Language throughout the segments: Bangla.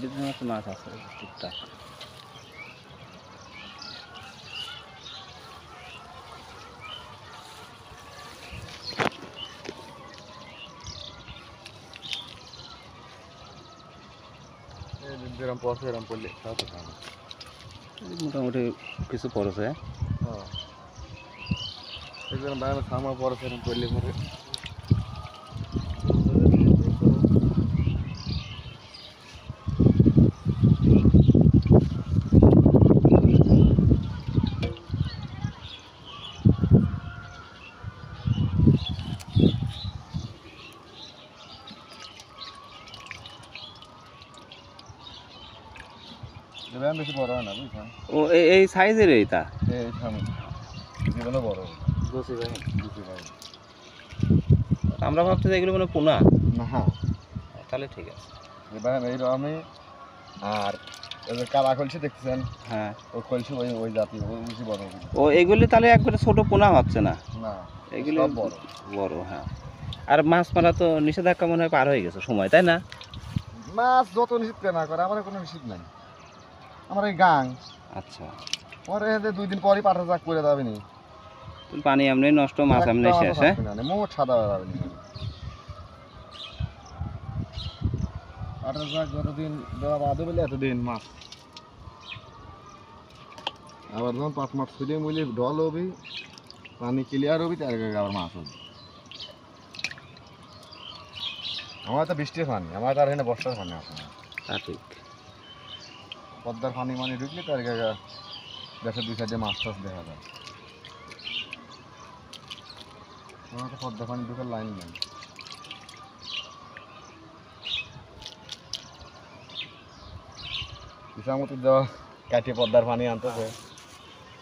এর জন্য তো মাছ আছে টুকটাক। যেরকম পড়ছে এরকম পড়লে তাও তো খাবে। মোটামুটি কিছু পড়েছে। হ্যাঁ এই যেরকম বাইরে থামা পড়ছে এরকম পড়লে পরে এবার বেশি বড় হয় না বুঝছেন। ও এই সাইজের এইটা এই সামনে জীবনে বড় বুঝি ভাই। বুঝতে পারি আমরা ভাবছি যে এগুলো কোনো পোনা। না। হ্যাঁ তাহলে ঠিক আছে। এবার এইরকমই। আর এদের কালা কলসি দেখতেছেন। হ্যাঁ ওই কলসি ওই ওই জাতীয় ওই বেশি বড় ও এগুলি তাহলে একবারে ছোট পোনা হচ্ছে না না, এগুলি সব বড় বড়। হ্যাঁ আর মাছ মারা তো নিষেধাজ্ঞা মনে হয় পার হয়ে গেছে সময়, তাই না? মাছ যত নিষিদ্ধ না করে আমার কোনো নিষিদ্ধ নাই। আমার এই গাং আচ্ছা পরে 2 দিন পরই পাঠা চাক করে যাবে নি। পানি এমনি নষ্ট, মাছ এমনি শেষ। হ্যাঁ মোট সাদা হয়ে যাবে নি পাঠা চাক যতদিন দেওয়া বাদে বলে এতদিন মাছ। আবার যখন 5 মাস ছুটে মুলে ঢল হবি পানি ক্লিয়ার হবি তার আগে আবার মাছ হবে। আমার তো বৃষ্টির পানি, আমার তো আর এখানে বর্ষার পানি আছে না। তা ঠিক। পদ্মার পানি মানে ঢুকলে তার আগে দেশের 2 সাইডে মাছ টাছ দেখা যায়। আমার তো পদ্মা পানি ঢুকার লাইন নেই। ইসামতি দেওয়া কাটিয়ে পদ্মার পানি আনতেছে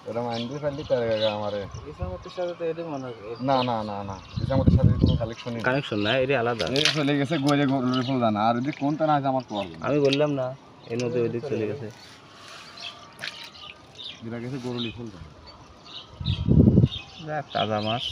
ওরা আনতে ফেললি তার আগে আমার ইসামতির সাথে তো এটাই মনে হয় না না না না ইসামতির সাথে কোনো কালেকশনই নেই। কানেকশন না, এটা আলাদা। এই চলে গেছে গইরে গরুর ফুল দানা আর যদি কোনটা না আছে আমার তো পারবো না। আমি বললাম না এই নদী ওইদিক চলে গেছে। যেটা গেছে গরুলি ফুল দানা। যাক তাজা মাছ।